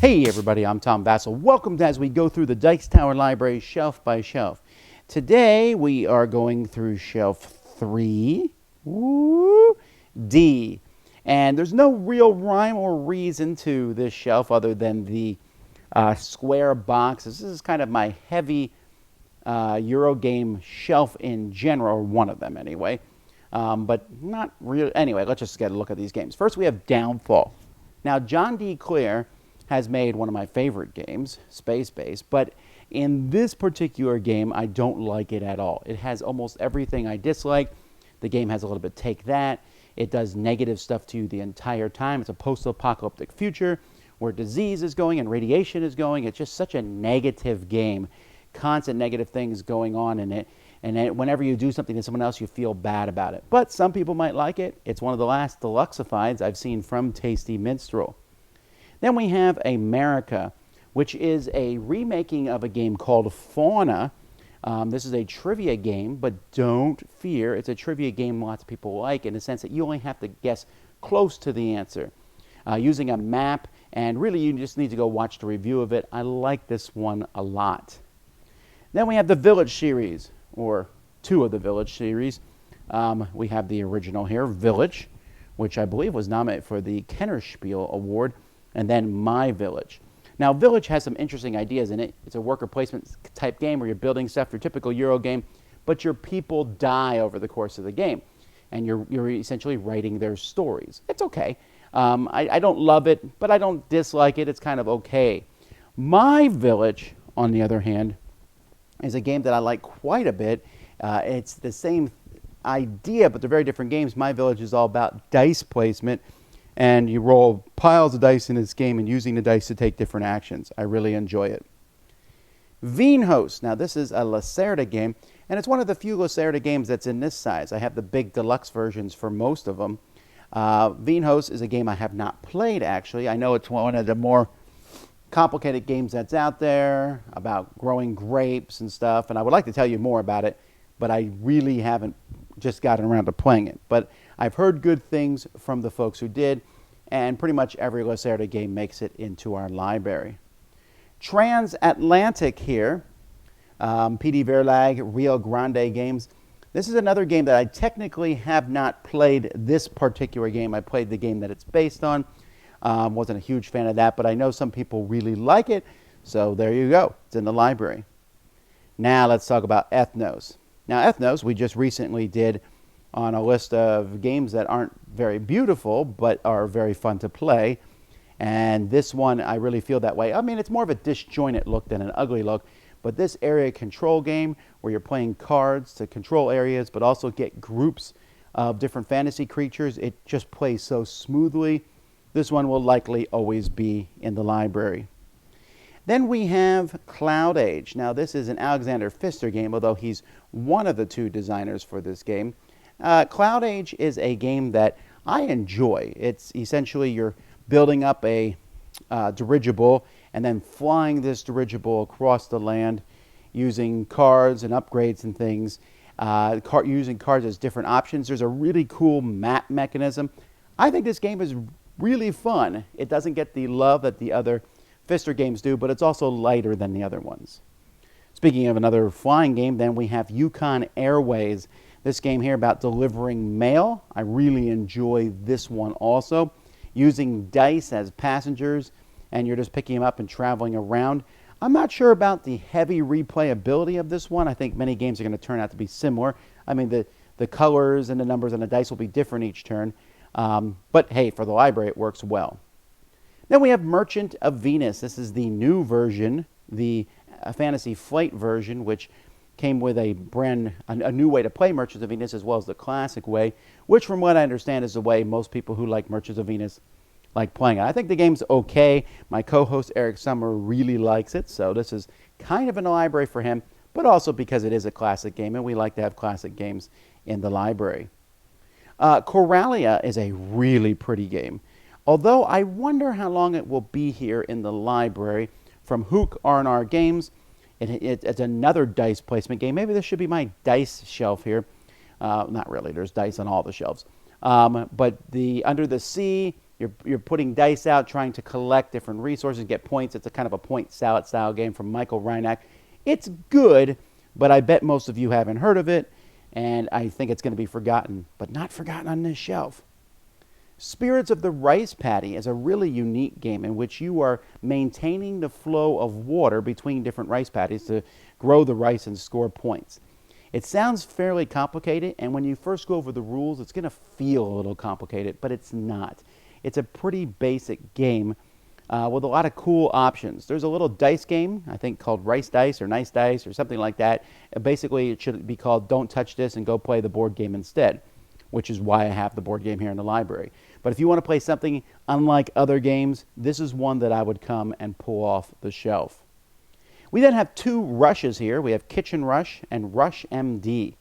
Hey everybody, I'm Tom Vasel. Welcome as we go through the Dice Tower Library shelf by shelf. Today we are going through shelf 3, D. And there's no real rhyme or reason to this shelf other than the square boxes. This is kind of my heavy Eurogame shelf in general, or one of them anyway. But not real. Anyway, let's just get a look at these games. First we have Downfall. Now John D. Clare has made one of my favorite games, Space Base, but in this particular game, I don't like it at all. It has almost everything I dislike. The game has a little bit take that. It does negative stuff to you the entire time. It's a post-apocalyptic future where disease is going and radiation is going. It's just such a negative game. Constant negative things going on in it. And then whenever you do something to someone else, you feel bad about it. But some people might like it. It's one of the last deluxeifieds I've seen from Tasty Minstrel. Then we have America, which is a remaking of a game called Fauna. This is a trivia game, but don't fear. It's a trivia game lots of people like in the sense that you only have to guess close to the answer using a map, and really you just need to go watch the review of it. I like this one a lot. Then we have the Village series, or two of the Village series. We have the original here, Village, which I believe was nominated for the Kennerspiel Award, and then My Village. Now, Village has some interesting ideas in it. It's a worker placement type game where you're building stuff, your typical Euro game, but your people die over the course of the game, and you're essentially writing their stories. It's okay. I don't love it, but I don't dislike it. It's kind of okay. My Village, on the other hand, is a game that I like quite a bit. It's the same idea, but they're very different games. My Village is all about dice placement, and you roll piles of dice in this game and using the dice to take different actions. I really enjoy it. Vinhos. Now this is a Lacerda game, and it's one of the few Lacerda games that's in this size. I have the big deluxe versions for most of them. Vinhos is a game I have not played, actually. I know it's one of the more complicated games that's out there about growing grapes and stuff, and I would like to tell you more about it, but I really haven't just gotten around to playing it. But I've heard good things from the folks who did, and pretty much every Lacerda game makes it into our library. Transatlantic here, PD Verlag, Rio Grande Games. This is another game that I technically have not played this particular game. I played the game that it's based on. Wasn't a huge fan of that, but I know some people really like it, so there you go. It's in the library. Now let's talk about Ethnos. Now Ethnos, we just recently did on a list of games that aren't very beautiful, but are very fun to play. And this one, I really feel that way. I mean, it's more of a disjointed look than an ugly look, but this area control game where you're playing cards to control areas, but also get groups of different fantasy creatures, it just plays so smoothly. This one will likely always be in the library. Then we have CloudAge. Now this is an Alexander Pfister game, although he's one of the two designers for this game. CloudAge is a game that I enjoy. It's essentially you're building up a dirigible and then flying this dirigible across the land using cards and upgrades and things, using cards as different options. There's a really cool map mechanism. I think this game is really fun. It doesn't get the love that the other Pfister games do, but it's also lighter than the other ones. Speaking of another flying game, then we have Yukon Airways. This game here about delivering mail. I really enjoy this one also. Using dice as passengers, and you're just picking them up and traveling around. I'm not sure about the heavy replayability of this one. I think many games are going to turn out to be similar. I mean, the colors and the numbers on the dice will be different each turn. But hey, for the library, it works well. Then we have Merchant of Venus. This is the new version, the Fantasy Flight version, which came with a new way to play Merchants of Venus as well as the classic way, which from what I understand is the way most people who like Merchants of Venus like playing it. I think the game's okay. My co-host Eric Summer really likes it, so this is kind of in the library for him, but also because it is a classic game, and we like to have classic games in the library. Coralia is a really pretty game, although I wonder how long it will be here in the library. From Hook R&R Games. It's another dice placement game. Maybe this should be my dice shelf here. Not really. There's dice on all the shelves. But the Under the Sea You're putting dice out, trying to collect different resources, get points. It's a kind of a point salad style game from Michael Reinach. It's good, but I bet most of you haven't heard of it, and I think it's going to be forgotten, but not forgotten on this shelf. Spirits of the Rice Paddy is a really unique game in which you are maintaining the flow of water between different rice paddies to grow the rice and score points. It sounds fairly complicated, and when you first go over the rules, it's going to feel a little complicated, but it's not. It's a pretty basic game with a lot of cool options. There's a little dice game, I think, called Rice Dice or Nice Dice or something like that. Basically, it should be called Don't Touch This and Go Play the Board Game instead, which is why I have the board game here in the library. But if you want to play something unlike other games, this is one that I would come and pull off the shelf. We then have two rushes here. We have Kitchen Rush and Rush MD.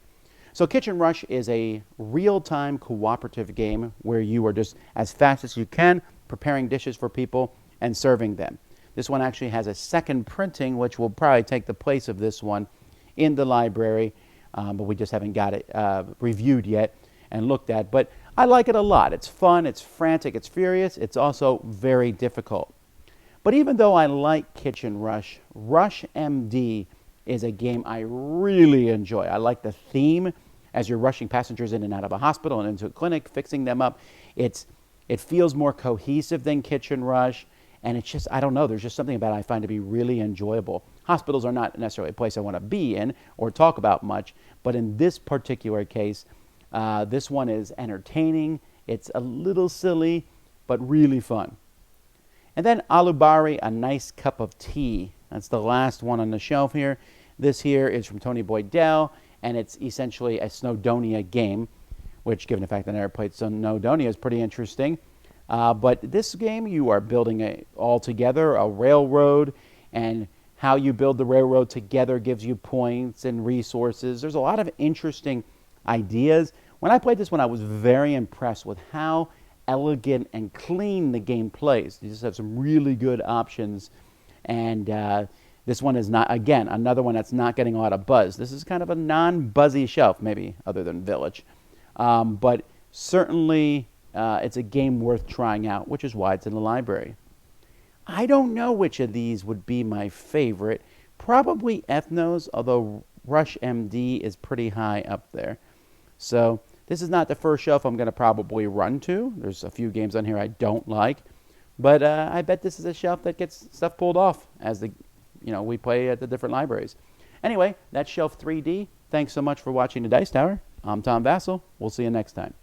So Kitchen Rush is a real-time cooperative game where you are just as fast as you can preparing dishes for people and serving them. This one actually has a second printing, which will probably take the place of this one in the library, but we just haven't got it reviewed yet and looked at. But I like it a lot. It's fun, it's frantic, it's furious. It's also very difficult. But even though I like Kitchen Rush, Rush MD is a game I really enjoy. I like the theme as you're rushing passengers in and out of a hospital and into a clinic, fixing them up. It feels more cohesive than Kitchen Rush, and it's just, I don't know, there's just something about it I find to be really enjoyable. Hospitals are not necessarily a place I want to be in or talk about much, but in this particular case, this one is entertaining. It's a little silly, but really fun. And then Alubari, A Nice Cup of Tea. That's the last one on the shelf here. This here is from Tony Boydell, and it's essentially a Snowdonia game, which, given the fact that I never played Snowdonia, is pretty interesting. But this game, you are building all together a railroad, and how you build the railroad together gives you points and resources. There's a lot of interesting ideas. When I played this one, I was very impressed with how elegant and clean the game plays. You just have some really good options, and this one is not, again, another one that's not getting a lot of buzz. This is kind of a non-buzzy shelf, maybe other than Village, but certainly it's a game worth trying out, which is why it's in the library. I don't know which of these would be my favorite. Probably Ethnos, although Rush MD is pretty high up there. So this is not the first shelf I'm going to probably run to. There's a few games on here I don't like, but I bet this is a shelf that gets stuff pulled off as we play at the different libraries. Anyway, that's Shelf 3D. Thanks so much for watching the Dice Tower. I'm Tom Vasel. We'll see you next time.